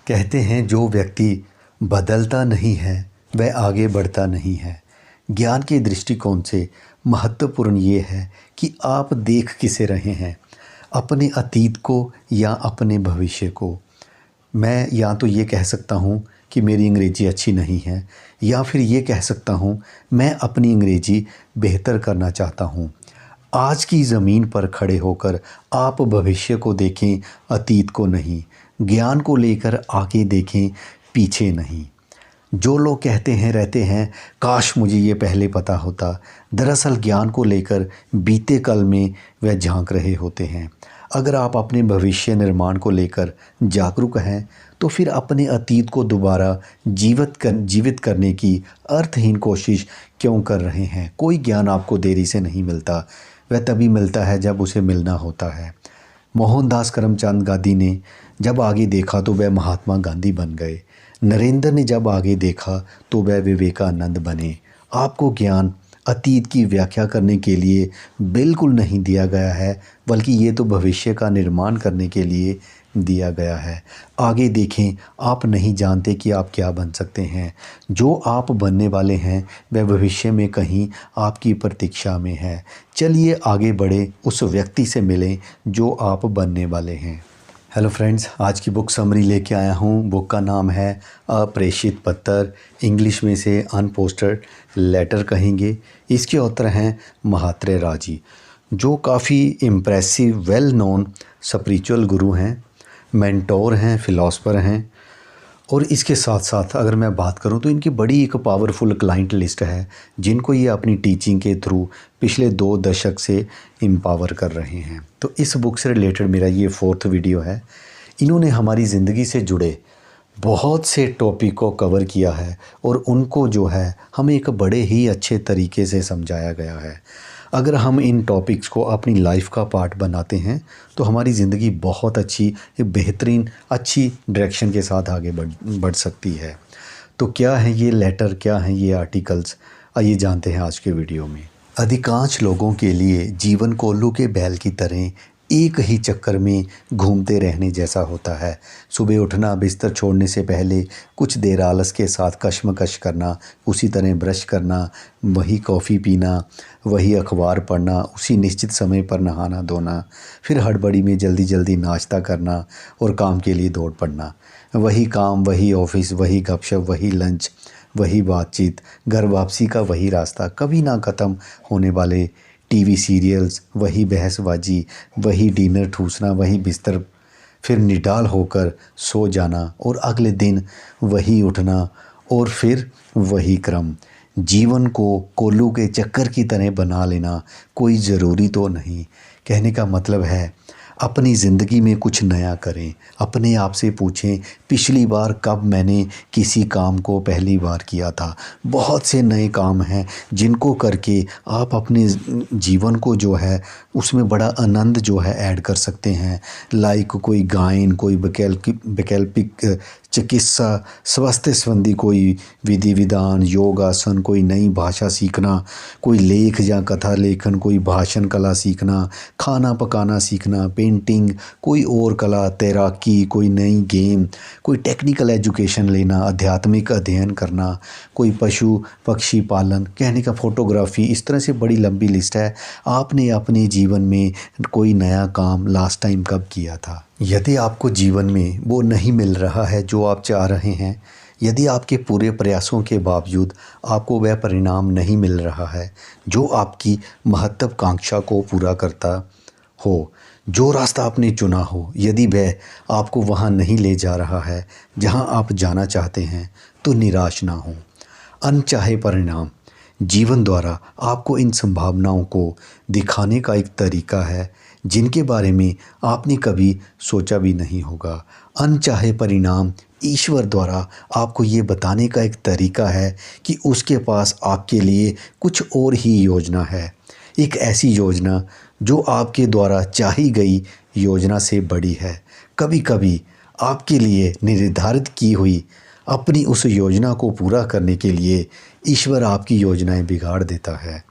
कहते हैं जो व्यक्ति बदलता नहीं है वह आगे बढ़ता नहीं है। ज्ञान के दृष्टिकोण से महत्वपूर्ण ये है कि आप देख किसे रहे हैं, अपने अतीत को या अपने भविष्य को। मैं या तो ये कह सकता हूँ कि मेरी अंग्रेज़ी अच्छी नहीं है, या फिर ये कह सकता हूँ मैं अपनी अंग्रेज़ी बेहतर करना चाहता हूँ। आज की ज़मीन पर खड़े होकर आप भविष्य को देखें, अतीत को नहीं। ज्ञान को लेकर आगे देखें, पीछे नहीं। जो लोग कहते हैं रहते हैं काश मुझे ये पहले पता होता, दरअसल ज्ञान को लेकर बीते कल में वह झांक रहे होते हैं। अगर आप अपने भविष्य निर्माण को लेकर जागरूक हैं तो फिर अपने अतीत को दोबारा जीवित करने की अर्थहीन कोशिश क्यों कर रहे हैं। कोई ज्ञान आपको देरी से नहीं मिलता, वह तभी मिलता है जब उसे मिलना होता है। मोहनदास करमचंद गांधी ने जब आगे देखा तो वह महात्मा गांधी बन गए। नरेंद्र ने जब आगे देखा तो वह विवेकानंद बने। आपको ज्ञान अतीत की व्याख्या करने के लिए बिल्कुल नहीं दिया गया है, बल्कि ये तो भविष्य का निर्माण करने के लिए दिया गया है। आगे देखें, आप नहीं जानते कि आप क्या बन सकते हैं। जो आप बनने वाले हैं वह भविष्य में कहीं आपकी प्रतीक्षा में है। चलिए आगे बढ़े, उस व्यक्ति से मिलें जो आप बनने वाले हैं। हेलो फ्रेंड्स, आज की बुक समरी लेके आया हूँ। बुक का नाम है अप्रेषित पत्र, इंग्लिश में से अनपोस्टेड लेटर कहेंगे। इसके ऑथर हैं महात्रे राजी, जो काफ़ी इम्प्रेसिव वेल नोन स्पिरिचुअल गुरु हैं, मेंटोर हैं, फ़िलासफ़र हैं। और इसके साथ साथ अगर मैं बात करूं तो इनकी बड़ी एक पावरफुल क्लाइंट लिस्ट है, जिनको ये अपनी टीचिंग के थ्रू पिछले 2 दशक से एम्पावर कर रहे हैं। तो इस बुक से रिलेटेड मेरा ये 4th वीडियो है। इन्होंने हमारी ज़िंदगी से जुड़े बहुत से टॉपिक को कवर किया है और उनको जो है हमें एक बड़े ही अच्छे तरीके से समझाया गया है। अगर हम इन टॉपिक्स को अपनी लाइफ का पार्ट बनाते हैं तो हमारी ज़िंदगी बहुत अच्छी, बेहतरीन, अच्छी डायरेक्शन के साथ आगे बढ़ सकती है। तो क्या है ये लेटर, क्या है ये आर्टिकल्स, आइए जानते हैं आज के वीडियो में। अधिकांश लोगों के लिए जीवन कोल्लू के बैल की तरह एक ही चक्कर में घूमते रहने जैसा होता है। सुबह उठना, बिस्तर छोड़ने से पहले कुछ देर आलस के साथ कशमकश करना, उसी तरह ब्रश करना, वही कॉफ़ी पीना, वही अखबार पढ़ना, उसी निश्चित समय पर नहाना धोना, फिर हड़बड़ी में जल्दी जल्दी नाश्ता करना और काम के लिए दौड़ पड़ना। वही काम, वही ऑफिस, वही गपशप, वही लंच, वही बातचीत, घर वापसी का वही रास्ता, कभी ना ख़त्म होने वाले टीवी सीरियल्स, वही बहसबाजी, वही डिनर ठूसना, वही बिस्तर, फिर निडाल होकर सो जाना और अगले दिन वही उठना और फिर वही क्रम। जीवन को कोल्लू के चक्कर की तरह बना लेना कोई ज़रूरी तो नहीं। कहने का मतलब है अपनी ज़िंदगी में कुछ नया करें। अपने आप से पूछें पिछली बार कब मैंने किसी काम को पहली बार किया था। बहुत से नए काम हैं जिनको करके आप अपने जीवन को जो है उसमें बड़ा आनंद जो है ऐड कर सकते हैं। लाइक कोई गायन, कोई वैकल्पिक चिकित्सा, स्वास्थ्य संबंधी कोई विधि विधान, योगासन, कोई नई भाषा सीखना, कोई लेख या कथा लेखन, कोई भाषण कला सीखना, खाना पकाना सीखना, पेंटिंग, कोई और कला, तैराकी, कोई नई गेम, कोई टेक्निकल एजुकेशन लेना, आध्यात्मिक अध्ययन करना, कोई पशु पक्षी पालन, कहने का फोटोग्राफी। इस तरह से बड़ी लंबी लिस्ट है। आपने अपने जीवन में कोई नया काम लास्ट टाइम कब किया था? यदि आपको जीवन में वो नहीं मिल रहा है जो आप चाह रहे हैं, यदि आपके पूरे प्रयासों के बावजूद आपको वह परिणाम नहीं मिल रहा है जो आपकी महत्वाकांक्षा को पूरा करता हो, जो रास्ता आपने चुना हो, यदि वह आपको वहाँ नहीं ले जा रहा है जहाँ आप जाना चाहते हैं, तो निराश ना हो। अनचाहे परिणाम जीवन द्वारा आपको इन संभावनाओं को दिखाने का एक तरीका है जिनके बारे में आपने कभी सोचा भी नहीं होगा। अनचाहे परिणाम ईश्वर द्वारा आपको ये बताने का एक तरीका है कि उसके पास आपके लिए कुछ और ही योजना है। एक ऐसी योजना जो आपके द्वारा चाही गई योजना से बड़ी है। कभी कभी आपके लिए निर्धारित की हुई अपनी उस योजना को पूरा करने के लिए ईश्वर आपकी योजनाएं बिगाड़ देता है।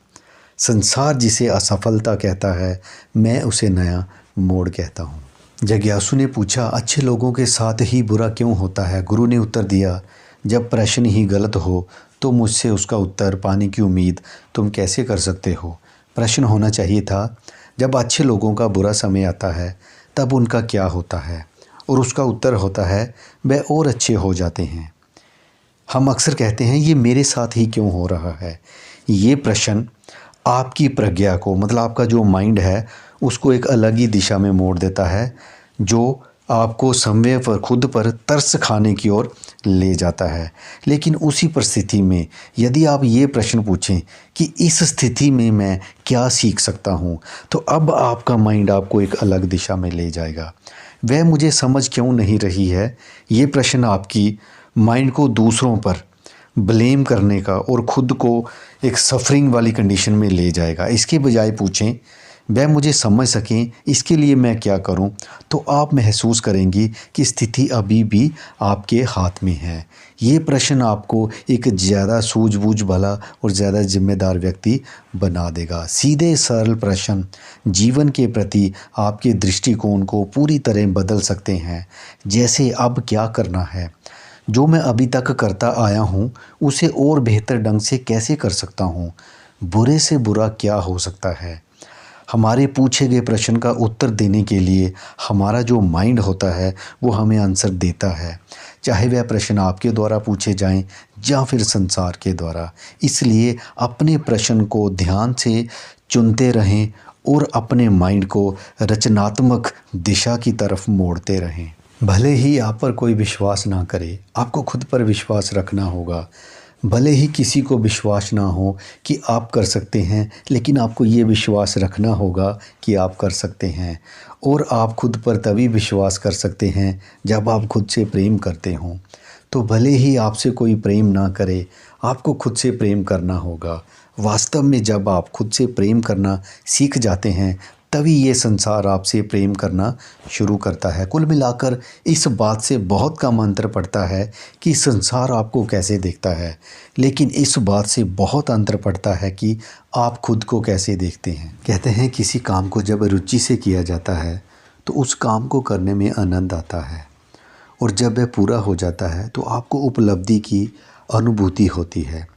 संसार जिसे असफलता कहता है, मैं उसे नया मोड़ कहता हूँ। जिज्ञासु ने पूछा, अच्छे लोगों के साथ ही बुरा क्यों होता है? गुरु ने उत्तर दिया, जब प्रश्न ही गलत हो तो मुझसे उसका उत्तर पाने की उम्मीद तुम कैसे कर सकते हो? प्रश्न होना चाहिए था, जब अच्छे लोगों का बुरा समय आता है तब उनका क्या होता है? और उसका उत्तर होता है, वह और अच्छे हो जाते हैं। हम अक्सर कहते हैं, ये मेरे साथ ही क्यों हो रहा है? ये प्रश्न आपकी प्रज्ञा को, मतलब आपका जो माइंड है, उसको एक अलग ही दिशा में मोड़ देता है, जो आपको समय पर खुद पर तरस खाने की ओर ले जाता है। लेकिन उसी परिस्थिति में यदि आप ये प्रश्न पूछें कि इस स्थिति में मैं क्या सीख सकता हूँ, तो अब आपका माइंड आपको एक अलग दिशा में ले जाएगा। वह मुझे समझ क्यों नहीं रही है, ये प्रश्न आपकी माइंड को दूसरों पर ब्लेम करने का और खुद को एक सफरिंग वाली कंडीशन में ले जाएगा। इसके बजाय पूछें, वह मुझे समझ सकें, इसके लिए मैं क्या करूं? तो आप महसूस करेंगी कि स्थिति अभी भी आपके हाथ में है। ये प्रश्न आपको एक ज़्यादा सूझबूझ वाला और ज़्यादा जिम्मेदार व्यक्ति बना देगा। सीधे सरल प्रश्न जीवन के प्रति आपके दृष्टिकोण को पूरी तरह बदल सकते हैं। जैसे, अब क्या करना है? जो मैं अभी तक करता आया हूँ उसे और बेहतर ढंग से कैसे कर सकता हूँ? बुरे से बुरा क्या हो सकता है? हमारे पूछे गए प्रश्न का उत्तर देने के लिए हमारा जो माइंड होता है वो हमें आंसर देता है, चाहे वह प्रश्न आपके द्वारा पूछे जाएं या फिर संसार के द्वारा। इसलिए अपने प्रश्न को ध्यान से चुनते रहें और अपने माइंड को रचनात्मक दिशा की तरफ मोड़ते रहें। भले ही आप पर कोई विश्वास ना करे, आपको खुद पर विश्वास रखना होगा। भले ही किसी को विश्वास ना हो कि आप कर सकते हैं, लेकिन आपको ये विश्वास रखना होगा कि आप कर सकते हैं। और आप खुद पर तभी विश्वास कर सकते हैं जब आप खुद से प्रेम करते हों। तो भले ही आपसे कोई प्रेम ना करे, आपको खुद से प्रेम करना होगा। वास्तव में जब आप खुद से प्रेम करना सीख जाते हैं, तभी ये संसार आपसे प्रेम करना शुरू करता है। कुल मिलाकर इस बात से बहुत कम अंतर पड़ता है कि संसार आपको कैसे देखता है, लेकिन इस बात से बहुत अंतर पड़ता है कि आप खुद को कैसे देखते हैं। कहते हैं, किसी काम को जब रुचि से किया जाता है तो उस काम को करने में आनंद आता है, और जब वह पूरा हो जाता है तो आपको उपलब्धि की अनुभूति होती है।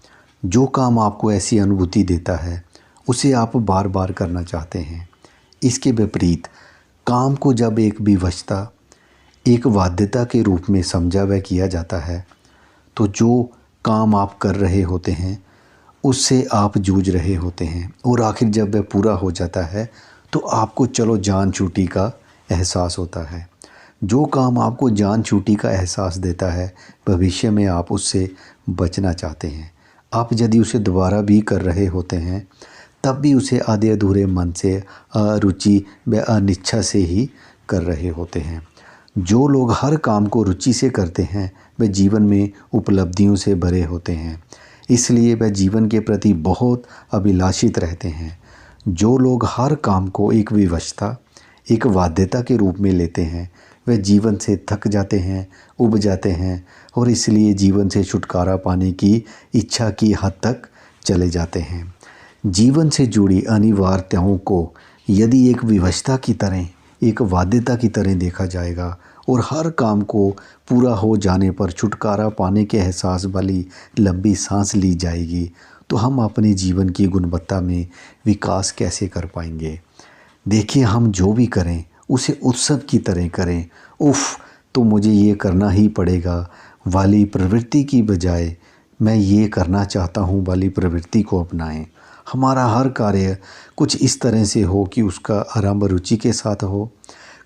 जो काम आपको ऐसी अनुभूति देता है उसे आप बार बार करना चाहते हैं। इसके विपरीत काम को जब एक विवशता, एक बाध्यता के रूप में समझा व किया जाता है, तो जो काम आप कर रहे होते हैं उससे आप जूझ रहे होते हैं, और आखिर जब वह पूरा हो जाता है तो आपको चलो जान छूटी का एहसास होता है। जो काम आपको जान छूटी का एहसास देता है, भविष्य में आप उससे बचना चाहते हैं। आप यदि उसे दोबारा भी कर रहे होते हैं तब भी उसे आधे अधूरे मन से, अरुचि व अनिच्छा से ही कर रहे होते हैं। जो लोग हर काम को रुचि से करते हैं वे जीवन में उपलब्धियों से भरे होते हैं, इसलिए वह जीवन के प्रति बहुत अभिलाषित रहते हैं। जो लोग हर काम को एक विवशता, एक बाध्यता के रूप में लेते हैं, वे जीवन से थक जाते हैं, उब जाते हैं, और इसलिए जीवन से छुटकारा पाने की इच्छा की हद तक चले जाते हैं। जीवन से जुड़ी अनिवार्यताओं को यदि एक विवशता की तरह, एक बाध्यता की तरह देखा जाएगा और हर काम को पूरा हो जाने पर छुटकारा पाने के एहसास वाली लंबी सांस ली जाएगी, तो हम अपने जीवन की गुणवत्ता में विकास कैसे कर पाएंगे? देखिए, हम जो भी करें उसे उत्सव की तरह करें। उफ़, तो मुझे ये करना ही पड़ेगा वाली प्रवृत्ति की बजाय मैं ये करना चाहता हूँ वाली प्रवृत्ति को अपनाएं। हमारा हर कार्य कुछ इस तरह से हो कि उसका आरंभ रुचि के साथ हो,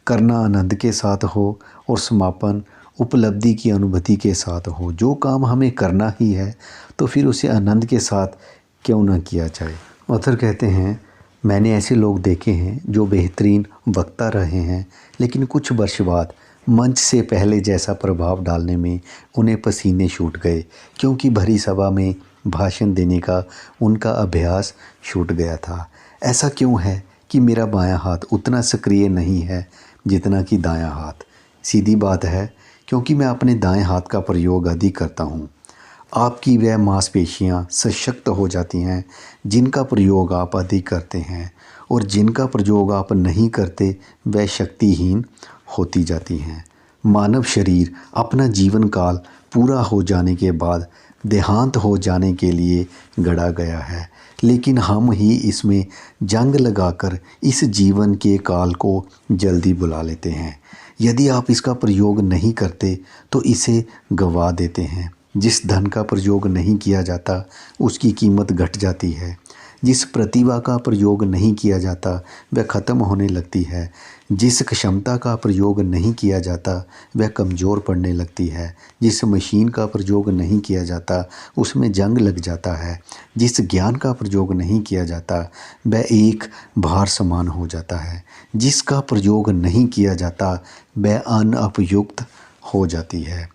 करना आनंद के साथ हो, और समापन उपलब्धि की अनुभूति के साथ हो। जो काम हमें करना ही है तो फिर उसे आनंद के साथ क्यों न किया जाए। ऑथर कहते हैं, मैंने ऐसे लोग देखे हैं जो बेहतरीन वक्ता रहे हैं, लेकिन कुछ वर्ष बाद मंच से पहले जैसा प्रभाव डालने में उन्हें पसीने छूट गए, क्योंकि भरी सभा में भाषण देने का उनका अभ्यास छूट गया था। ऐसा क्यों है कि मेरा बायां हाथ उतना सक्रिय नहीं है जितना कि दायां हाथ? सीधी बात है, क्योंकि मैं अपने दाएं हाथ का प्रयोग अधिक करता हूँ। आपकी वह मांसपेशियाँ सशक्त हो जाती हैं जिनका प्रयोग आप अधिक करते हैं, और जिनका प्रयोग आप नहीं करते वह शक्तिहीन होती जाती हैं। मानव शरीर अपना जीवन काल पूरा हो जाने के बाद देहांत हो जाने के लिए गढ़ा गया है, लेकिन हम ही इसमें जंग लगाकर इस जीवन के काल को जल्दी बुला लेते हैं। यदि आप इसका प्रयोग नहीं करते तो इसे गंवा देते हैं। जिस धन का प्रयोग नहीं किया जाता उसकी कीमत घट जाती है। जिस प्रतिभा का प्रयोग नहीं किया जाता वह ख़त्म होने लगती है। जिस क्षमता का प्रयोग नहीं किया जाता वह कमज़ोर पड़ने लगती है। जिस मशीन का प्रयोग नहीं किया जाता उसमें जंग लग जाता है। जिस ज्ञान का प्रयोग नहीं किया जाता वह एक भार समान हो जाता है। जिसका प्रयोग नहीं किया जाता वह अनुपयुक्त हो जाती है।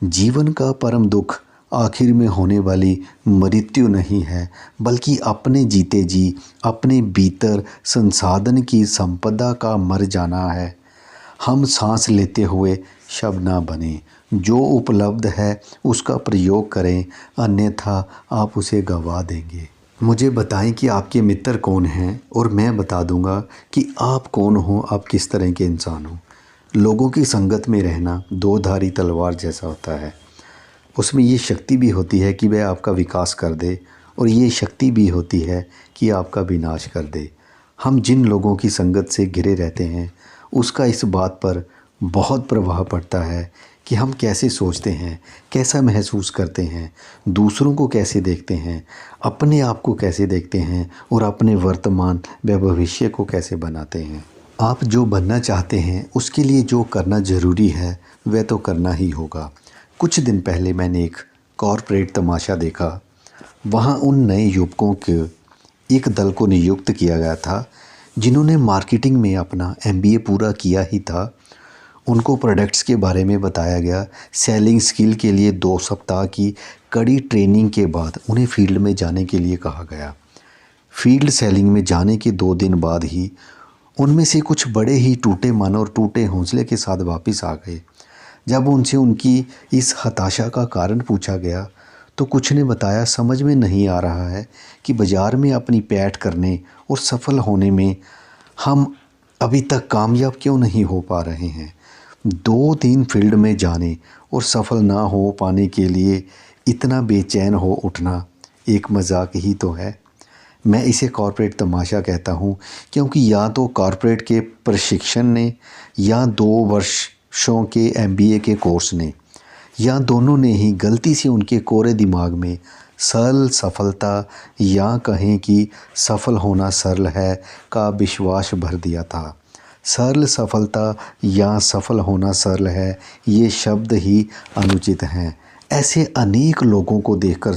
जीवन का परम दुख आखिर में होने वाली मृत्यु नहीं है, बल्कि अपने जीते जी अपने भीतर संसाधन की संपदा का मर जाना है। हम सांस लेते हुए शव ना बने। जो उपलब्ध है उसका प्रयोग करें, अन्यथा आप उसे गंवा देंगे। मुझे बताएं कि आपके मित्र कौन हैं और मैं बता दूंगा कि आप कौन हो, आप किस तरह के इंसान हो। लोगों की संगत में रहना दो धारी तलवार जैसा होता है। उसमें ये शक्ति भी होती है कि वह आपका विकास कर दे और ये शक्ति भी होती है कि आपका विनाश कर दे। हम जिन लोगों की संगत से घिरे रहते हैं उसका इस बात पर बहुत प्रभाव पड़ता है कि हम कैसे सोचते हैं, कैसा महसूस करते हैं, दूसरों को कैसे देखते हैं, अपने आप को कैसे देखते हैं और अपने वर्तमान व भविष्य को कैसे बनाते हैं। आप जो बनना चाहते हैं उसके लिए जो करना ज़रूरी है वह तो करना ही होगा। कुछ दिन पहले मैंने एक कॉरपोरेट तमाशा देखा। वहाँ उन नए युवकों के एक दल को नियुक्त किया गया था जिन्होंने मार्केटिंग में अपना MBA पूरा किया ही था। उनको प्रोडक्ट्स के बारे में बताया गया। सेलिंग स्किल के लिए 2 सप्ताह की कड़ी ट्रेनिंग के बाद उन्हें फील्ड में जाने के लिए कहा गया। फील्ड सेलिंग में जाने के 2 दिन बाद ही उनमें से कुछ बड़े ही टूटे मन और टूटे हौसले के साथ वापस आ गए। जब उनसे उनकी इस हताशा का कारण पूछा गया तो कुछ ने बताया, समझ में नहीं आ रहा है कि बाज़ार में अपनी पैठ करने और सफल होने में हम अभी तक कामयाब क्यों नहीं हो पा रहे हैं। 2 दिन फील्ड में जाने और सफल ना हो पाने के लिए इतना बेचैन हो उठना एक मजाक ही तो है। मैं इसे कॉर्पोरेट तमाशा कहता हूँ, क्योंकि या तो कॉर्पोरेट के प्रशिक्षण ने या 2 वर्षों के MBA के कोर्स ने या दोनों ने ही गलती से उनके कोरे दिमाग में सरल सफलता या कहें कि सफल होना सरल है का विश्वास भर दिया था। सरल सफलता या सफल होना सरल है, ये शब्द ही अनुचित हैं। ऐसे अनेक लोगों को देखकर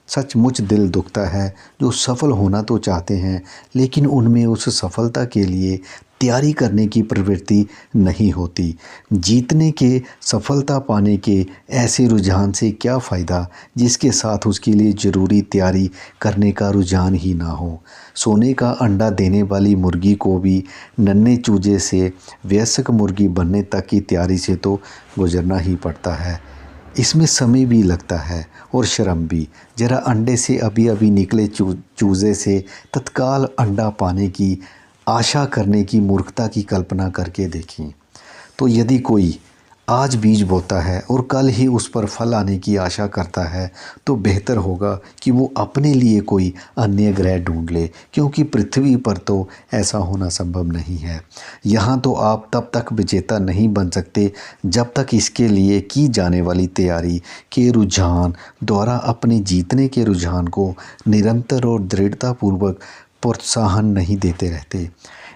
सचमुच दिल दुखता है, जो सफल होना तो चाहते हैं लेकिन उनमें उस सफलता के लिए तैयारी करने की प्रवृत्ति नहीं होती। जीतने के, सफलता पाने के ऐसे रुझान से क्या फ़ायदा जिसके साथ उसके लिए ज़रूरी तैयारी करने का रुझान ही ना हो। सोने का अंडा देने वाली मुर्गी को भी नन्हे चूजे से वयस्क मुर्गी बनने तक की तैयारी से तो गुजरना ही पड़ता है। इसमें समय भी लगता है और श्रम भी। ज़रा अंडे से अभी अभी निकले चूजे से तत्काल अंडा पाने की आशा करने की मूर्खता की कल्पना करके देखें। तो यदि कोई आज बीज बोता है और कल ही उस पर फल आने की आशा करता है तो बेहतर होगा कि वो अपने लिए कोई अन्य ग्रह ढूंढ ले, क्योंकि पृथ्वी पर तो ऐसा होना संभव नहीं है। यहाँ तो आप तब तक विजेता नहीं बन सकते जब तक इसके लिए की जाने वाली तैयारी के रुझान द्वारा अपने जीतने के रुझान को निरंतर और दृढ़तापूर्वक प्रोत्साहन नहीं देते रहते।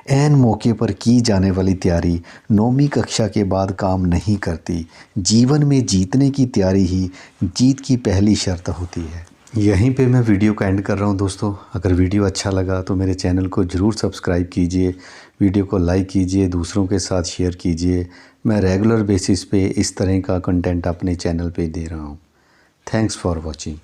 ऐन मौके पर की जाने वाली तैयारी 9वीं कक्षा के बाद काम नहीं करती। जीवन में जीतने की तैयारी ही जीत की पहली शर्त होती है। यहीं पे मैं वीडियो का एंड कर रहा हूँ दोस्तों। अगर वीडियो अच्छा लगा तो मेरे चैनल को ज़रूर सब्सक्राइब कीजिए, वीडियो को लाइक कीजिए, दूसरों के साथ शेयर कीजिए। मैं रेगुलर बेसिस पे इस तरह का कंटेंट अपने चैनल पे दे रहा हूँ। Thanks for watching.